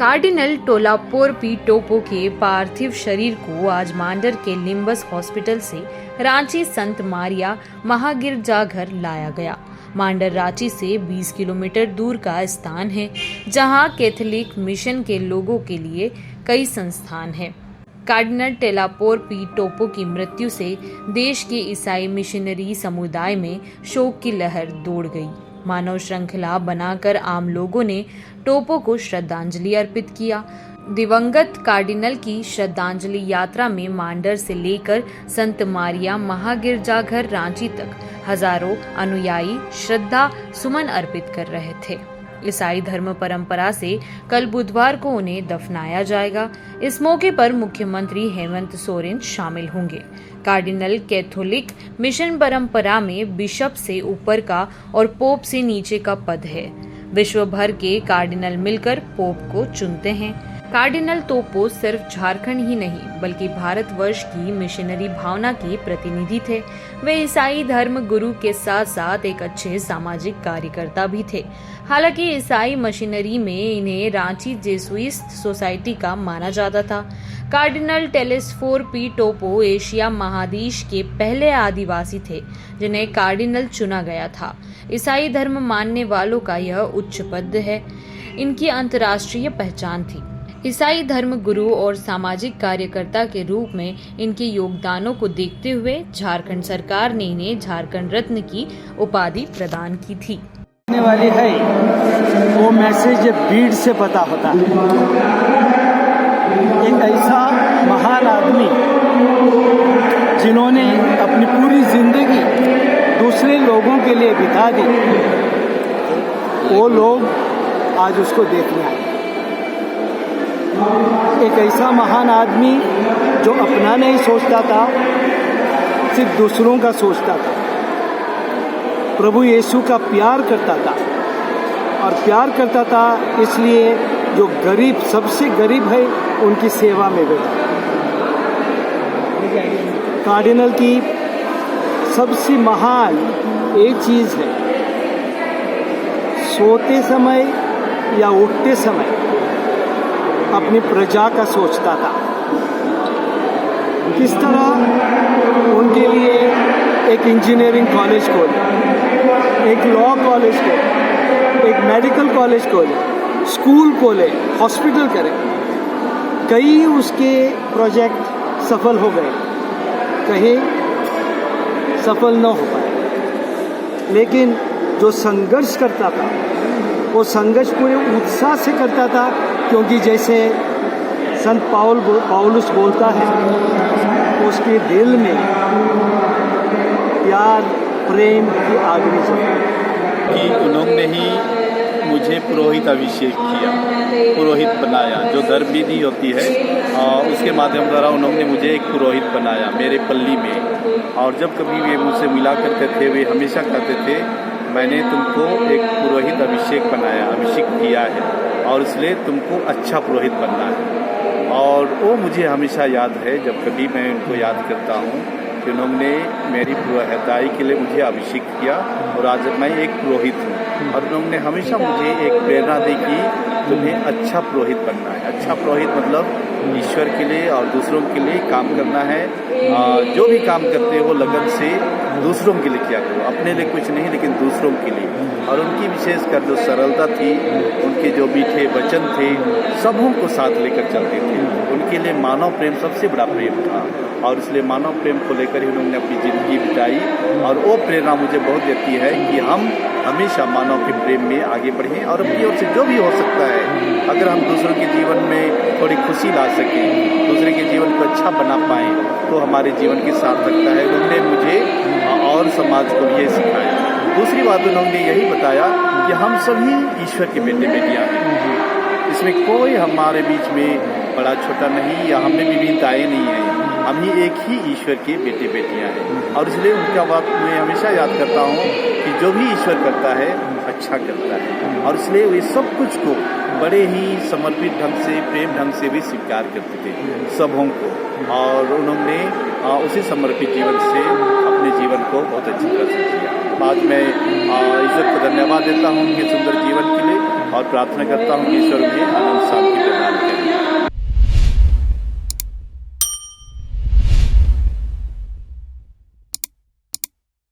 Cardinal टोलापोर P टोपो के पार्थिव शरीर को आज मांडर के लिम्बस हॉस्पिटल से रांची संत मारिया महागिरजाघर लाया गया। मांडर रांची से 20 किलोमीटर दूर का स्थान है, जहां कैथोलिक मिशन के लोगों के लिए कई संस्थान हैं। कार्डिनल टोलापोर पी टोपो की मृत्यु से देश के ईसाई मिशनरी समुदाय में शोक की लहर दौड़ गई। मानव श्रृंखला बनाकर आम लोगों ने टोपो को श्रद्धांजलि अर्पित किया। दिवंगत कार्डिनल की श्रद्धांजलि यात्रा में मांडर से लेकर संत मारिया महागिरजाघर रांची तक हजारों अनुयायी श्रद्धा सुमन अर्पित कर रहे थे। ईसाई धर्म परंपरा से कल बुधवार को उन्हें दफनाया जाएगा। इस मौके पर मुख्यमंत्री हेमंत सोरेन शामिल होंगे। कार्डिनल कैथोलिक मिशन परंपरा में बिशप से ऊपर का और पोप से नीचे का पद है। विश्व भर के कार्डिनल मिलकर पोप को चुनते हैं। कार्डिनल टोपो सिर्फ झारखंड ही नहीं बल्कि भारतवर्ष की मिशनरी भावना के प्रतिनिधि थे। वे ईसाई धर्म गुरु के साथ साथ एक अच्छे सामाजिक कार्यकर्ता भी थे। हालांकि ईसाई मशीनरी में इन्हें रांची जेसुइट सोसाइटी का माना जाता था। कार्डिनल टोलापोर पी टोपो एशिया महादेश के पहले आदिवासी थे जिन्हें कार्डिनल चुना गया था। ईसाई धर्म मानने वालों का यह उच्च पद है। इनकी अंतर्राष्ट्रीय पहचान थी। ईसाई धर्म गुरु और सामाजिक कार्यकर्ता के रूप में इनके योगदानों को देखते हुए झारखंड सरकार ने इन्हें झारखंड रत्न की उपाधि प्रदान की थी। वाली है वो मैसेज भीड़ से पता होता है। एक ऐसा महान आदमी जिन्होंने अपनी पूरी जिंदगी दूसरे लोगों के लिए बिता दी, वो लोग आज उसको देखने आए। एक ऐसा महान आदमी जो अपना नहीं सोचता था, सिर्फ दूसरों का सोचता था। प्रभु यीशु का प्यार करता था और प्यार करता था इसलिए जो गरीब, सबसे गरीब है, उनकी सेवा में बैठा। कार्डिनल की सबसे महान एक चीज़ है, सोते समय या उठते समय अपनी प्रजा का सोचता था। किस तरह उनके लिए एक इंजीनियरिंग कॉलेज खोले, एक लॉ कॉलेज खोले, एक मेडिकल कॉलेज खोले, स्कूल खोले, हॉस्पिटल करे। कई उसके प्रोजेक्ट सफल हो गए, कहीं सफल न हो पाए, लेकिन जो संघर्ष करता था वो संघर्ष पूरे उत्साह से करता था, क्योंकि जैसे संत पौलुस बोलता है, उसके दिल में प्यार प्रेम की आग में जलती कि उन्होंने ही मुझे पुरोहित अभिषेक किया, पुरोहित बनाया। जो धर्मविधि होती है उसके माध्यम द्वारा उन्होंने मुझे एक पुरोहित बनाया मेरे पल्ली में। और जब कभी वे मुझसे मिला करते थे, वे हमेशा कहते थे, मैंने तुमको एक पुरोहित अभिषेक बनाया, अभिषेक किया है और इसलिए तुमको अच्छा पुरोहित बनना है। और वो मुझे हमेशा याद है। जब कभी मैं उनको याद करता हूँ कि उन्होंने मेरी पुरोहिताई के लिए मुझे अभिषेक किया और आज मैं एक पुरोहित हूँ। और उन्होंने हमेशा मुझे एक प्रेरणा दी कि तुम्हें अच्छा पुरोहित बनना है। अच्छा पुरोहित मतलब ईश्वर के लिए और दूसरों के लिए काम करना है। जो भी काम करते हो लगन से दूसरों के लिए किया करो, अपने लिए कुछ नहीं लेकिन दूसरों के लिए। और उनकी विशेषकर जो सरलता थी, उनके जो मीठे वचन थे, सबों को साथ लेकर चलते थे। उनके लिए मानव प्रेम सबसे बड़ा प्रेम था और इसलिए मानव प्रेम को लेकर ही उन्होंने अपनी ज़िंदगी बिताई। और वो प्रेरणा मुझे बहुत देती है कि हम हमेशा मानव के प्रेम में आगे बढ़ें और अपनी ओर से जो भी हो सकता है, अगर हम दूसरों के जीवन में थोड़ी खुशी ला सकें, दूसरे के जीवन को अच्छा बना पाएँ, तो हमारे जीवन की सार्थकता है। उन्होंने मुझे और समाज को भी ये सिखाया। दूसरी बात उन्होंने यही बताया कि हम सभी ईश्वर के बेटे बेटियाँ हैं। इसमें कोई हमारे बीच में बड़ा छोटा नहीं, या हमें विभिन्नताएँ नहीं हैं। हम ही एक ही ईश्वर के बेटे बेटियां हैं। और इसलिए उनका बात मैं हमेशा याद करता हूँ कि जो भी ईश्वर करता है अच्छा करता है। और इसलिए वे सब कुछ को बड़े ही समर्पित ढंग से, प्रेम ढंग से भी स्वीकार करते थे सबों को। और उन्होंने उसी समर्पित जीवन से अपने जीवन को बहुत अच्छी तरह से किया। बाद में ईश्वर को धन्यवाद देता हूँ उनके सुंदर जीवन के लिए। और प्रार्थना करता हूँ कि ईश्वर उन्हें अनंत शांति प्रदान करें।